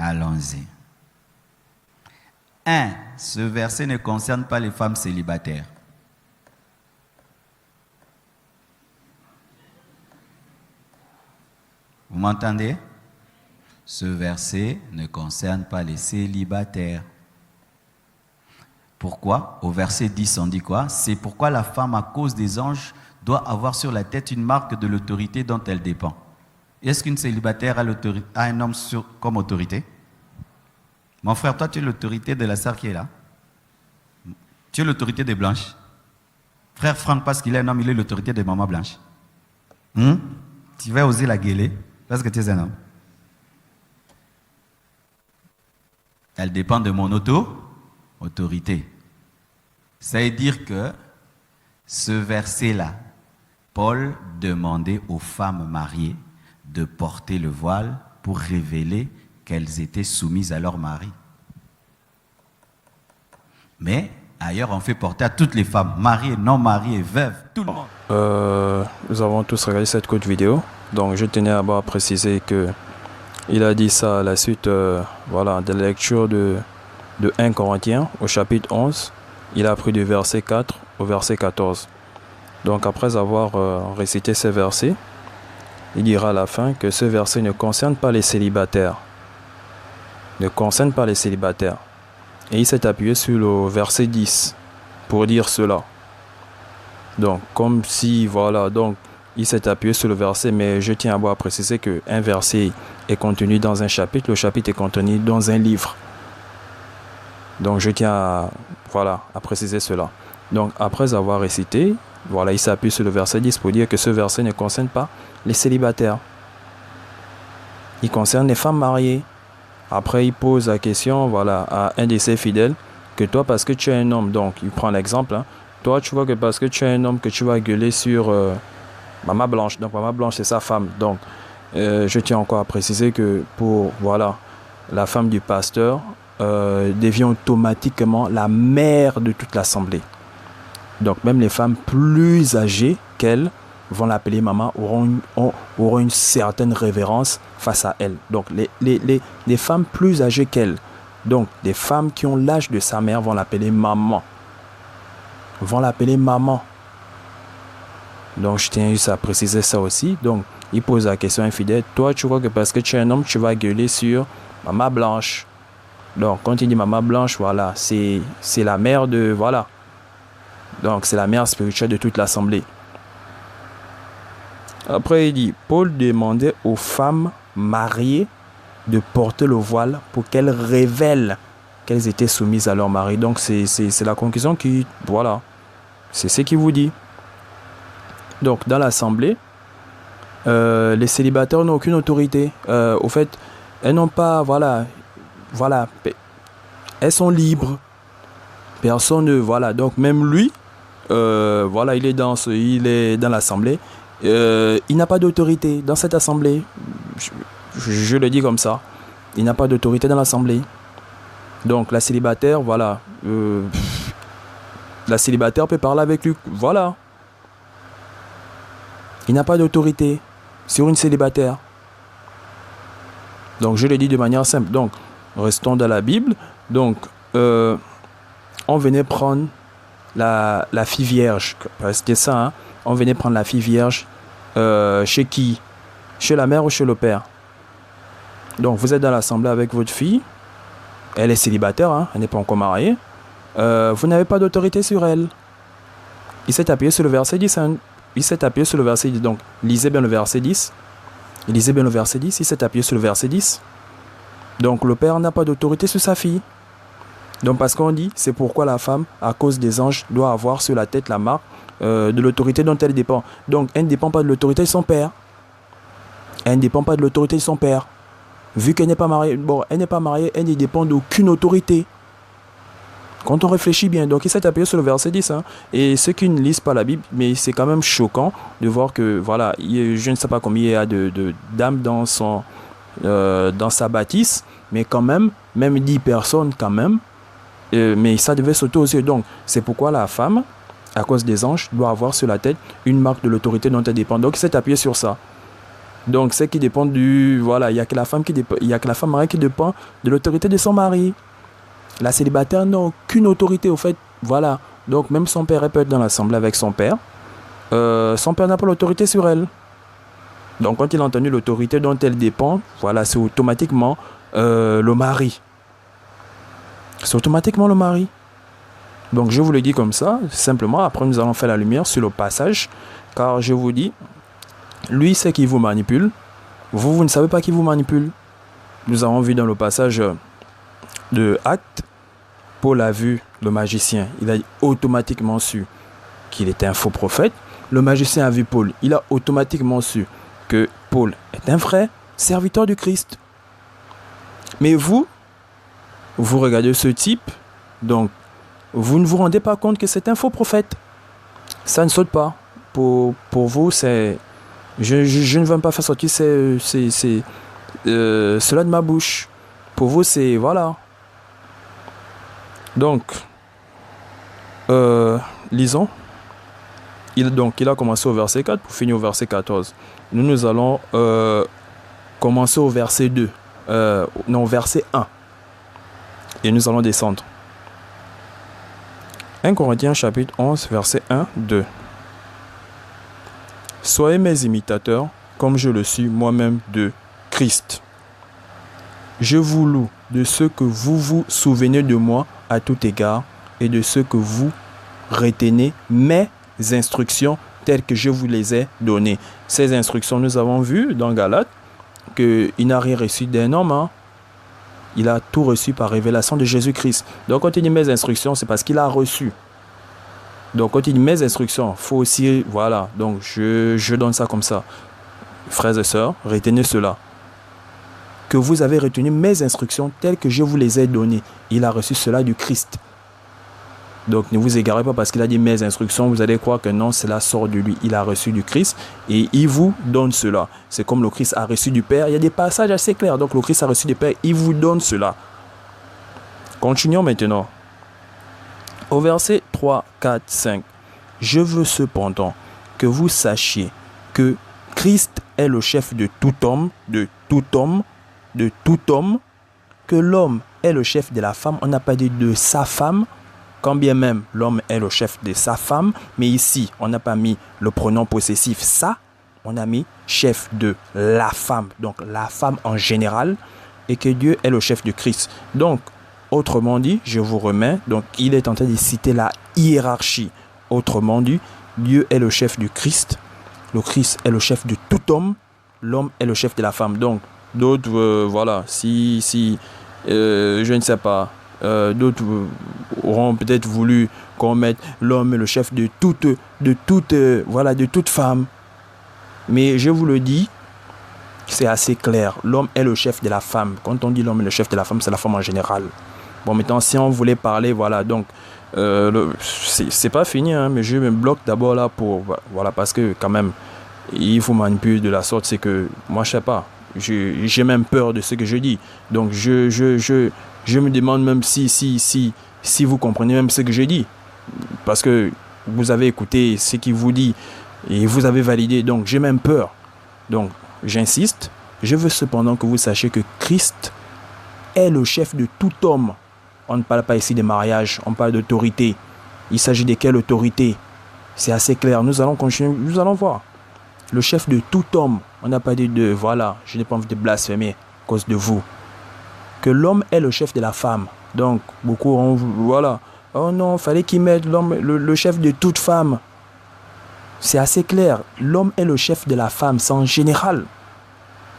Allons-y. 1. Ce verset ne concerne pas les femmes célibataires. Vous m'entendez? Ce verset ne concerne pas les célibataires. Pourquoi? Au verset 10, on dit quoi? C'est pourquoi la femme, à cause des anges, doit avoir sur la tête une marque de l'autorité dont elle dépend. Est-ce qu'une célibataire a un homme comme autorité? Mon frère, toi, tu es l'autorité de la sœur qui est là. Tu es l'autorité de Blanche. Frère Franck, parce qu'il est un homme, il est l'autorité de maman Blanche. Tu vas oser la gueuler parce que tu es un homme. Elle dépend de mon autorité. Ça veut dire que ce verset-là, Paul demandait aux femmes mariées de porter le voile pour révéler qu'elles étaient soumises à leur mari. Mais ailleurs, on fait porter à toutes les femmes, mariées, non mariées, veuves, tout le monde. Nous avons tous regardé cette courte vidéo, donc je tenais à préciser que il a dit ça à la suite de la lecture de 1 Corinthiens au chapitre 11. Il a pris du verset 4 au verset 14. Donc après avoir récité ces versets, il dira à la fin que ce verset ne concerne pas les célibataires. Ne concerne pas les célibataires. Et il s'est appuyé sur le verset 10 pour dire cela. Donc comme si donc il s'est appuyé sur le verset, mais je tiens à préciser qu'un verset est contenu dans un chapitre, le chapitre est contenu dans un livre. Donc je tiens à préciser cela. Donc après avoir récité, il s'appuie sur le verset 10 pour dire que ce verset ne concerne pas les célibataires. Il concerne les femmes mariées. Après il pose la question à un de ses fidèles, que toi parce que tu es un homme, donc il prend l'exemple, toi tu vois que parce que tu es un homme que tu vas gueuler sur Maman Blanche. Donc Maman Blanche c'est sa femme. Donc je tiens encore à préciser que pour la femme du pasteur devient automatiquement la mère de toute l'assemblée. Donc même les femmes plus âgées qu'elle vont l'appeler maman, auront une certaine révérence face à elle. Donc les femmes plus âgées qu'elle, donc des femmes qui ont l'âge de sa mère, vont l'appeler maman. Donc je tiens juste à préciser ça aussi. Donc il pose la question infidèle, toi tu vois que parce que tu es un homme, tu vas gueuler sur Maman Blanche. Donc quand il dit Maman Blanche, c'est la mère de donc c'est la mère spirituelle de toute l'assemblée. Après il dit, Paul demandait aux femmes mariées de porter le voile pour qu'elles révèlent qu'elles étaient soumises à leur mari. Donc c'est la conclusion qui, c'est ce qu'il vous dit. Donc dans l'assemblée, les célibataires n'ont aucune autorité. Au fait, elles n'ont pas, elles sont libres. Personne ne, donc même lui, il est dans l'assemblée. Il n'a pas d'autorité dans cette assemblée. Je le dis comme ça. Il n'a pas d'autorité dans l'assemblée. Donc la célibataire, la célibataire peut parler avec lui. Il n'a pas d'autorité sur une célibataire. Donc je le dis de manière simple. Donc restons dans la Bible. Donc on venait prendre la fille vierge. C'était ça. On venait prendre la fille vierge chez qui? Chez la mère ou chez le père? Donc vous êtes dans l'assemblée avec votre fille. Elle est célibataire, elle n'est pas encore mariée. Vous n'avez pas d'autorité sur elle. Il s'est appuyé sur le verset 10. Il s'est appuyé sur le verset 10. Donc lisez bien le verset 10. Il s'est appuyé sur le verset 10. Donc le père n'a pas d'autorité sur sa fille. Donc parce qu'on dit, c'est pourquoi la femme, à cause des anges, doit avoir sur la tête la marque de l'autorité dont elle dépend. Donc elle ne dépend pas de l'autorité de son père. Vu qu'elle n'est pas mariée, elle ne dépend d'aucune autorité. Quand on réfléchit bien, donc il s'est appuyé sur le verset 10. Et ceux qui ne lisent pas la Bible, mais c'est quand même choquant de voir que, je ne sais pas combien il y a de dames dans sa bâtisse, mais quand même 10 personnes quand même. Mais ça devait sauter aux yeux. Donc c'est pourquoi la femme, à cause des anges, doit avoir sur la tête une marque de l'autorité dont elle dépend. Donc il s'est appuyé sur ça. Donc, c'est qui dépend du... Voilà, il n'y a que la femme mariée qui dépend de l'autorité de son mari. La célibataire n'a aucune autorité, au fait. Voilà. Donc, même son père, elle peut être dans l'assemblée avec son père. Son père n'a pas l'autorité sur elle. Donc, quand il a entendu l'autorité dont elle dépend, voilà, c'est automatiquement le mari. C'est automatiquement le mari. Donc, je vous le dis comme ça, simplement. Après, nous allons faire la lumière sur le passage. Car je vous dis, lui, c'est qui vous manipule. Vous ne savez pas qui vous manipule. Nous avons vu dans le passage de Actes, Paul a vu le magicien. Il a automatiquement su qu'il était un faux prophète. Le magicien a vu Paul. Il a automatiquement su que Paul est un vrai serviteur du Christ. Mais vous regardez ce type, donc vous ne vous rendez pas compte que c'est un faux prophète. Ça ne saute pas. Pour vous, c'est... Je ne veux pas faire sortir cela de ma bouche. Pour vous, c'est... Voilà. Donc, lisons. Il a commencé au verset 4 pour finir au verset 14. Nous allons commencer au verset 2. Verset 1. Et nous allons descendre. 1 Corinthiens chapitre 11, verset 1, 2. Soyez mes imitateurs, comme je le suis moi-même de Christ. Je vous loue de ce que vous vous souvenez de moi à tout égard et de ce que vous retenez mes instructions telles que je vous les ai données. Ces instructions, nous avons vu dans Galates qu'il n'a rien reçu d'un homme. Hein. Il a tout reçu par révélation de Jésus-Christ. Donc quand il dit mes instructions, c'est parce qu'il a reçu. Donc quand il dit mes instructions, il faut aussi, voilà, donc je donne ça comme ça. Frères et sœurs, retenez cela. Que vous avez retenu mes instructions telles que je vous les ai données. Il a reçu cela du Christ. Donc ne vous égarez pas parce qu'il a dit mes instructions, vous allez croire que non, cela sort de lui. Il a reçu du Christ et il vous donne cela. C'est comme le Christ a reçu du Père. Il y a des passages assez clairs. Donc le Christ a reçu du Père, il vous donne cela. Continuons maintenant. Au verset 3, 4, 5. Je veux cependant que vous sachiez que Christ est le chef de tout homme, que l'homme est le chef de la femme. On n'a pas dit de sa femme, quand bien même l'homme est le chef de sa femme, mais ici, on n'a pas mis le pronom possessif ça, on a mis chef de la femme, donc la femme en général, et que Dieu est le chef de Christ. Donc, autrement dit, je vous remets, donc il est en train de citer la hiérarchie. Autrement dit, Dieu est le chef du Christ, le Christ est le chef de tout homme, l'homme est le chef de la femme. Donc, d'autres, voilà, je ne sais pas, d'autres auront peut-être voulu qu'on mette l'homme est le chef de toute femme. Mais je vous le dis, c'est assez clair. L'homme est le chef de la femme. Quand on dit l'homme est le chef de la femme, c'est la femme en général. Bon, maintenant, si on voulait parler, voilà, donc, c'est pas fini, hein, mais je me bloque d'abord là pour, voilà, parce que quand même, il faut manipuler de la sorte, c'est que, moi, je sais pas, j'ai même peur de ce que je dis. Donc, je me demande même si vous comprenez même ce que je dis. Parce que vous avez écouté ce qu'il vous dit et vous avez validé, donc j'ai même peur. Donc, j'insiste, je veux cependant que vous sachiez que Christ est le chef de tout homme. On ne parle pas ici de mariage, on parle d'autorité. Il s'agit de quelle autorité? C'est assez clair, nous allons continuer, nous allons voir. Le chef de tout homme, on n'a pas dit de, voilà, je n'ai pas envie de blasphémer à cause de vous. Que l'homme est le chef de la femme. Donc, beaucoup ont, voilà, oh non, il fallait qu'il mette l'homme, le chef de toute femme. C'est assez clair, l'homme est le chef de la femme, c'est en général.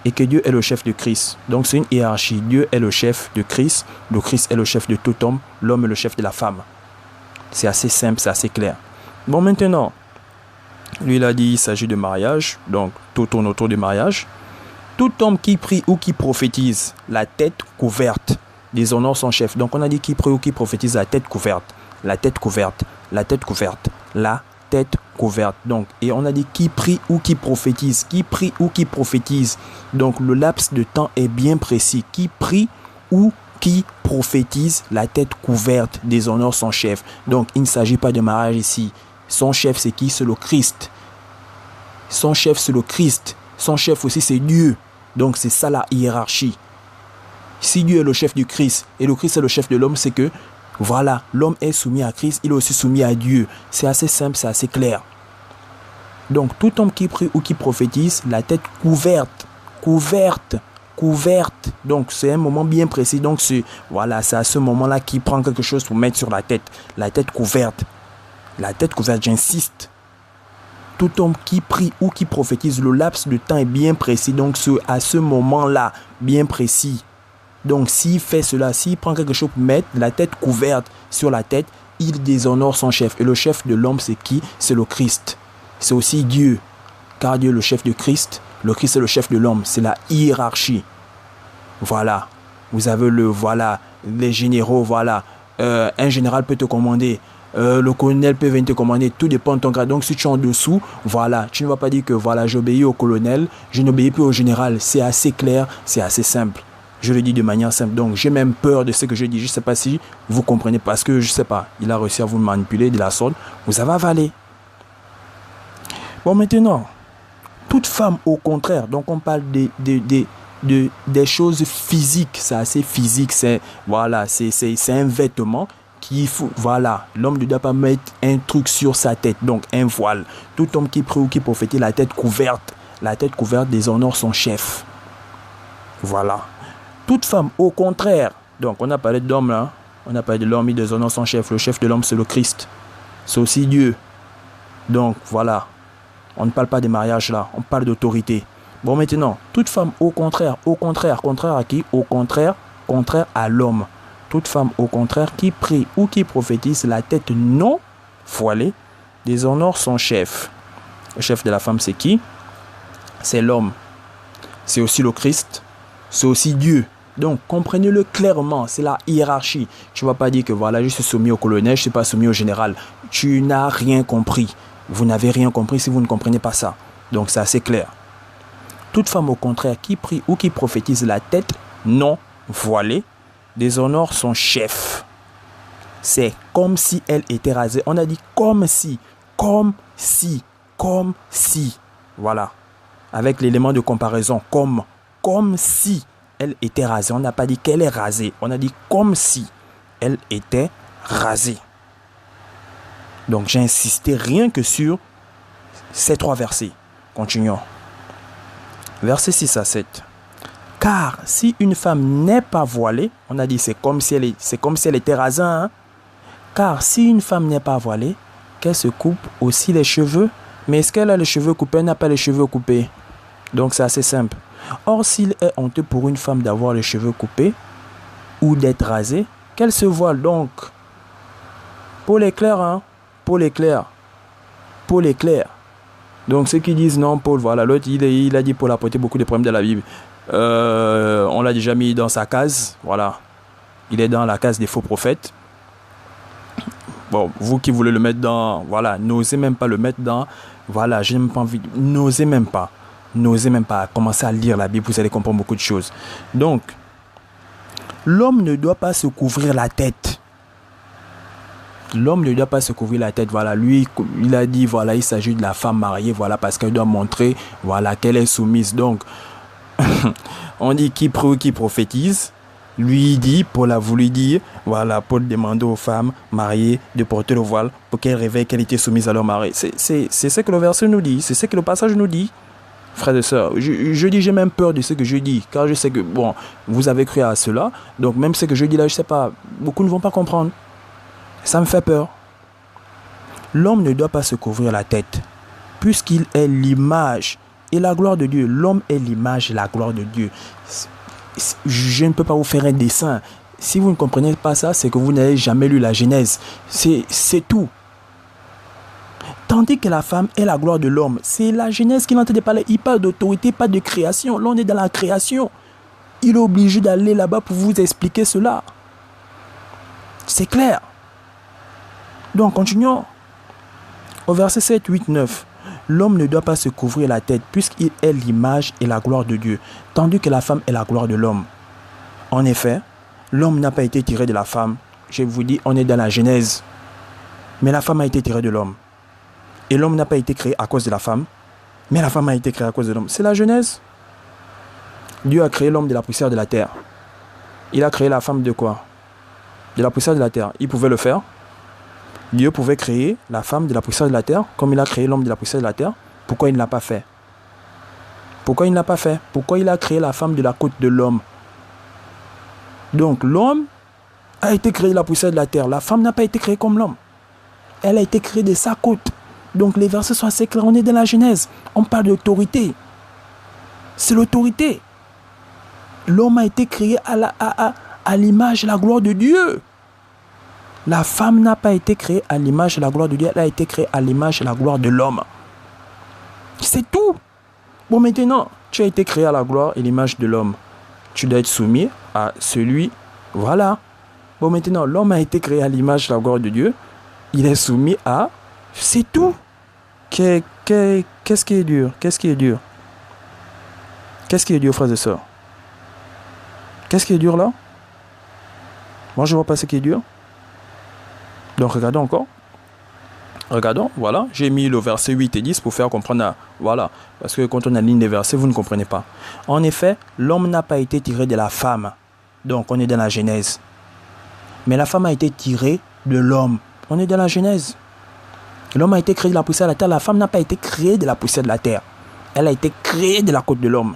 Et que Dieu est le chef de Christ. Donc c'est une hiérarchie. Dieu est le chef de Christ. Le Christ est le chef de tout homme. L'homme est le chef de la femme. C'est assez simple, c'est assez clair. Bon, maintenant, lui il a dit il s'agit de mariage. Donc tout tourne autour du mariage. Tout homme qui prie ou qui prophétise, la tête couverte, déshonore son chef. Donc on a dit qui prie ou qui prophétise, la tête couverte. La tête couverte. La tête couverte. La tête couverte. Donc, et on a dit qui prie ou qui prophétise. Qui prie ou qui prophétise. Donc, le laps de temps est bien précis. Qui prie ou qui prophétise, la tête couverte, déshonore son chef. Donc, il ne s'agit pas de mariage ici. Son chef, c'est qui? C'est le Christ. Son chef, c'est le Christ. son chef aussi c'est Dieu. Donc c'est ça la hiérarchie. Si Dieu est le chef du Christ et le Christ est le chef de l'homme, c'est que voilà, l'homme est soumis à Christ, il est aussi soumis à Dieu. C'est assez simple, c'est assez clair. Donc tout homme qui prie ou qui prophétise, la tête couverte. Donc c'est un moment bien précis. Donc c'est à ce moment-là qu'il prend quelque chose pour mettre sur la tête. La tête couverte. La tête couverte, j'insiste. Tout homme qui prie ou qui prophétise, le laps de temps est bien précis. Donc à ce moment-là, bien précis. Donc s'il fait cela, s'il prend quelque chose pour mettre la tête couverte sur la tête, il déshonore son chef. Et le chef de l'homme, c'est qui? C'est le Christ. C'est aussi Dieu. Car Dieu est le chef de Christ. Le Christ est le chef de l'homme. C'est la hiérarchie. Voilà. Vous avez les généraux, un général peut te commander. Le colonel peut venir te commander. Tout dépend de ton grade. Donc si tu es en dessous, tu ne vas pas dire que j'obéis au colonel, je n'obéis plus au général. C'est assez clair, c'est assez simple. Je le dis de manière simple. Donc j'ai même peur de ce que je dis. Je ne sais pas si vous comprenez parce que je ne sais pas. Il a réussi à vous manipuler de la sorte. Vous avez avalé. Bon, maintenant, toute femme au contraire, donc on parle des choses physiques, c'est assez physique, c'est un vêtement qu'il faut, l'homme ne doit pas mettre un truc sur sa tête, donc un voile. Tout homme qui prie ou qui prophétise, la tête couverte déshonore son chef. Voilà. Toute femme au contraire, donc on a parlé d'homme là, on a parlé de l'homme, il déshonore son chef, le chef de l'homme c'est le Christ, c'est aussi Dieu. Donc voilà. On ne parle pas de mariage là, on parle d'autorité. Bon maintenant, toute femme contraire à qui? Contraire à l'homme. Toute femme au contraire qui prie ou qui prophétise, la tête non voilée, déshonore son chef. Le chef de la femme c'est qui? C'est l'homme. C'est aussi le Christ. C'est aussi Dieu. Donc comprenez-le clairement, c'est la hiérarchie. Tu ne vas pas dire que je suis soumis au colonel, je ne suis pas soumis au général. Tu n'as rien compris. Vous n'avez rien compris si vous ne comprenez pas ça. Donc c'est assez clair. Toute femme au contraire qui prie ou qui prophétise, la tête non voilée, déshonore son chef. C'est comme si elle était rasée. On a dit comme si. Voilà. Avec l'élément de comparaison, comme si elle était rasée. On n'a pas dit qu'elle est rasée. On a dit comme si elle était rasée. Donc j'ai insisté rien que sur ces 3 versets. Continuons. Versets 6 à 7. Car si une femme n'est pas voilée, on a dit c'est comme si elle était rasée. Hein? Car si une femme n'est pas voilée, qu'elle se coupe aussi les cheveux. Mais est-ce qu'elle a les cheveux coupés? Elle n'a pas les cheveux coupés. Donc c'est assez simple. Or s'il est honteux pour une femme d'avoir les cheveux coupés ou d'être rasée, qu'elle se voile donc. Pour l'éclair, hein? Paul est clair. Donc ceux qui disent non, Paul, l'autre il a dit Paul a porté beaucoup de problèmes dans la Bible. On l'a déjà mis dans sa case. Voilà. Il est dans la case des faux prophètes. Bon, vous qui voulez le mettre dans... n'osez même pas le mettre dans... j'ai même pas envie... N'osez même pas commencer à lire la Bible, vous allez comprendre beaucoup de choses. Donc, l'homme ne doit pas se couvrir la tête. L'homme ne doit pas se couvrir la tête. Lui, il a dit, il s'agit de la femme mariée, parce qu'elle doit montrer, qu'elle est soumise. Donc, on dit qui prie ou qui prophétise. Lui, il dit, Paul a voulu dire, Paul demandait aux femmes mariées de porter le voile pour qu'elles réveillent qu'elle était soumise à leur mari. C'est ce que le verset nous dit, c'est ce que le passage nous dit. Frères et sœurs, je dis, j'ai même peur de ce que je dis, car je sais que, vous avez cru à cela, donc même ce que je dis là, je sais pas, beaucoup ne vont pas comprendre. Ça me fait peur. L'homme ne doit pas se couvrir la tête, puisqu'il est l'image et la gloire de Dieu. L'homme est l'image et la gloire de Dieu. Je ne peux pas vous faire un dessin. Si vous ne comprenez pas ça, c'est que vous n'avez jamais lu la Genèse. C'est tout. Tandis que la femme est la gloire de l'homme. C'est la Genèse qu'il est en train de parler. Il parle d'autorité, pas de création. Là, on est dans la création. Il est obligé d'aller là-bas pour vous expliquer cela. C'est clair. Donc, continuons. Au verset 7, 8, 9. L'homme ne doit pas se couvrir la tête puisqu'il est l'image et la gloire de Dieu, tandis que la femme est la gloire de l'homme. En effet, l'homme n'a pas été tiré de la femme. Je vous dis, on est dans la Genèse. Mais la femme a été tirée de l'homme. Et l'homme n'a pas été créé à cause de la femme, Mais la femme a été créée à cause de l'homme. C'est la Genèse. Dieu a créé l'homme de la poussière de la terre. Il a créé la femme de quoi? De la poussière de la terre. Il pouvait le faire. Dieu pouvait créer la femme de la poussière de la terre comme il a créé l'homme de la poussière de la terre. Pourquoi il ne l'a pas fait? Pourquoi il ne l'a pas fait? Pourquoi il a créé la femme de la côte de l'homme? Donc l'homme a été créé de la poussière de la terre. La femme n'a pas été créée comme l'homme. Elle a été créée de sa côte. Donc les versets sont assez clairs. On est dans la Genèse. On parle d'autorité. C'est l'autorité. L'homme a été créé à l'image et la gloire de Dieu. La femme n'a pas été créée à l'image et la gloire de Dieu. Elle a été créée à l'image et la gloire de l'homme. C'est tout. Bon, maintenant, tu as été créé à la gloire et l'image de l'homme. Tu dois être soumis à celui. Voilà. Bon, maintenant, l'homme a été créé à l'image et la gloire de Dieu. Il est soumis à... C'est tout. Qu'est-ce qui est dur? Qu'est-ce qui est dur? Qu'est-ce qui est dur, frères et sœurs? Qu'est-ce qui est dur là? Moi, je ne vois pas ce qui est dur. Donc, regardons encore. Regardons, voilà. J'ai mis le verset 8 et 10 pour faire comprendre. Voilà. Parce que quand on aligne les versets, vous ne comprenez pas. En effet, l'homme n'a pas été tiré de la femme. Donc, on est dans la Genèse. Mais la femme a été tirée de l'homme. On est dans la Genèse. L'homme a été créé de la poussière de la terre. La femme n'a pas été créée de la poussière de la terre. Elle a été créée de la côte de l'homme.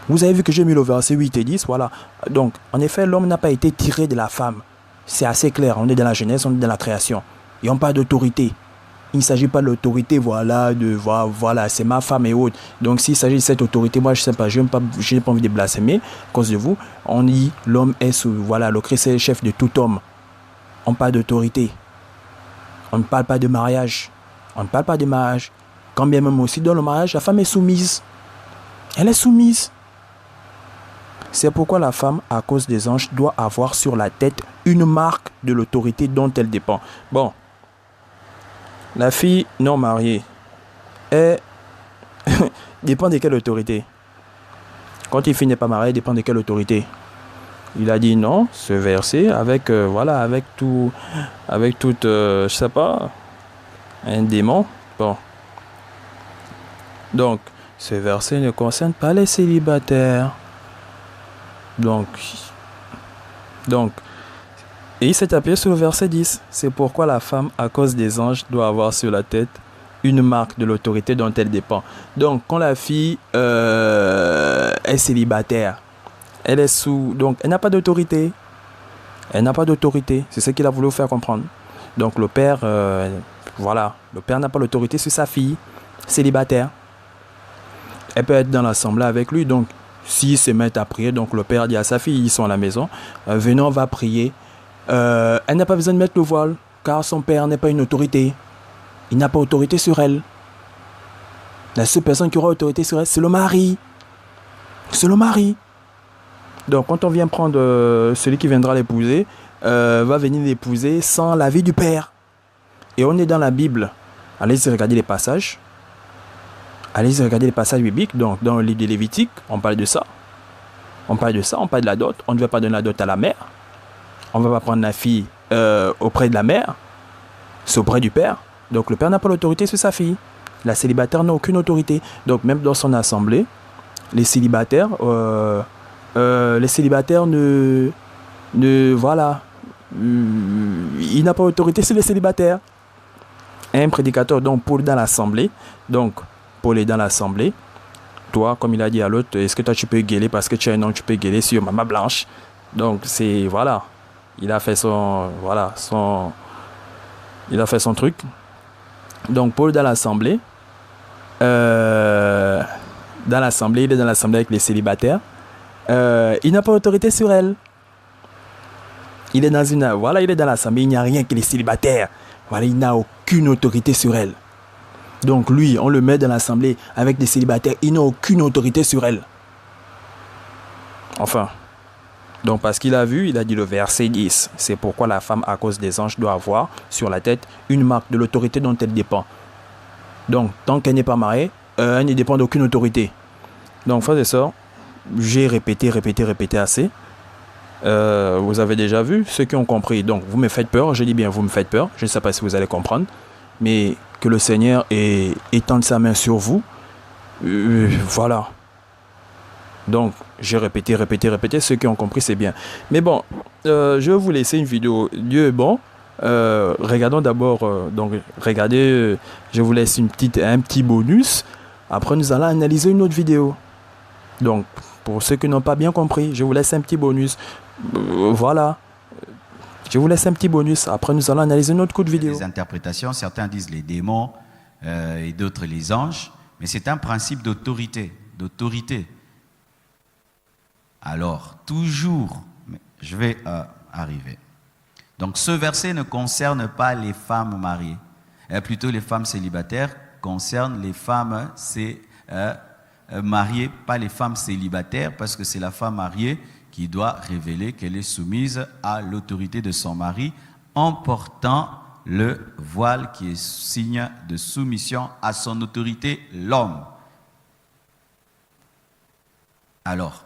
Vous avez vu que j'ai mis le verset 8 et 10. Voilà. Donc, en effet, l'homme n'a pas été tiré de la femme. C'est assez clair. On est dans la Genèse, on est dans la création. Et on parle d'autorité. Il ne s'agit pas de l'autorité, voilà, c'est ma femme et autres. Donc, s'il s'agit de cette autorité, moi, je ne sais pas, je n'ai pas envie de blasphémer à cause de vous. On dit, l'homme est sous, voilà, le Christ est le chef de tout homme. On parle d'autorité. On ne parle pas de mariage. On ne parle pas de mariage. Quand bien même aussi, dans le mariage, la femme est soumise. Elle est soumise. C'est pourquoi la femme, à cause des anges, doit avoir sur la tête une marque de l'autorité dont elle dépend. Bon, la fille non mariée, elle dépend de quelle autorité? Quand une fille n'est pas mariée, elle dépend de quelle autorité? Il a dit non, ce verset, avec, voilà, avec tout, je sais pas, un démon. Bon. Donc, ce verset ne concerne pas les célibataires. Donc, et il s'est appuyé sur le verset 10. C'est pourquoi la femme, à cause des anges, doit avoir sur la tête une marque de l'autorité dont elle dépend. Donc, quand la fille est célibataire, elle est sous... Donc, elle n'a pas d'autorité. Elle n'a pas d'autorité. C'est ce qu'il a voulu vous faire comprendre. Donc, le père, voilà, le père n'a pas l'autorité sur sa fille célibataire. Elle peut être dans l'assemblée avec lui, donc s'ils se mettent à prier, donc le père dit à sa fille, ils sont à la maison, venons, on va prier. Elle n'a pas besoin de mettre le voile, car son père n'est pas une autorité. Il n'a pas autorité sur elle. La seule personne qui aura autorité sur elle, c'est le mari. C'est le mari. Donc quand on vient prendre celui qui viendra l'épouser, va venir l'épouser sans l'avis du père. Et on est dans la Bible. Allez-y regarder les passages. Allez-y regarder les passages bibliques. Donc, dans le livre de Lévitique, on parle de ça. On parle de la dot. On ne veut pas donner la dot à la mère. On ne va pas prendre la fille auprès de la mère. C'est auprès du père. Donc, le père n'a pas l'autorité sur sa fille. La célibataire n'a aucune autorité. Donc, même dans son assemblée, les célibataires voilà. Il n'a pas autorité sur les célibataires. Un prédicateur, donc, Paul dans l'assemblée. Donc, Paul est dans l'assemblée. Toi, comme il a dit à l'autre, est-ce que toi tu peux gueuler parce que tu as un nom, tu peux gueuler sur Maman Blanche. Donc c'est, voilà, il a fait son truc. Donc Paul dans l'assemblée, il est dans l'assemblée avec les célibataires. Il n'a pas autorité sur elle. Il est dans l'assemblée, il n'y a rien que les célibataires. Voilà, il n'a aucune autorité sur elle. Donc lui, on le met dans l'assemblée avec des célibataires. Il n'a aucune autorité sur elle. Enfin. Donc parce qu'il a vu, il a dit le verset 10. C'est pourquoi la femme, à cause des anges, doit avoir sur la tête une marque de l'autorité dont elle dépend. Donc tant qu'elle n'est pas mariée, elle ne dépend d'aucune autorité. Donc frères et sœurs, j'ai répété assez. Vous avez déjà vu ceux qui ont compris. Donc vous me faites peur, je dis bien vous me faites peur. Je ne sais pas si vous allez comprendre. Mais que le Seigneur étende sa main sur vous. Voilà. Donc, j'ai répété. Ceux qui ont compris, c'est bien. Mais bon, je vais vous laisser une vidéo. Dieu est bon. Regardons d'abord. Donc, regardez. Je vous laisse un petit bonus. Après, nous allons analyser une autre vidéo. Donc, pour ceux qui n'ont pas bien compris, je vous laisse un petit bonus. Voilà. Je vous laisse un petit bonus. Après, nous allons analyser une autre coup de vidéo. Les interprétations, certains disent les démons et d'autres les anges. Mais c'est un principe d'autorité. Alors, toujours, je vais arriver. Donc, ce verset ne concerne pas les femmes mariées. Plutôt, les femmes célibataires concernent les femmes mariées, pas les femmes célibataires, parce que c'est la femme mariée qui doit révéler qu'elle est soumise à l'autorité de son mari en portant le voile qui est signe de soumission à son autorité, l'homme. Alors,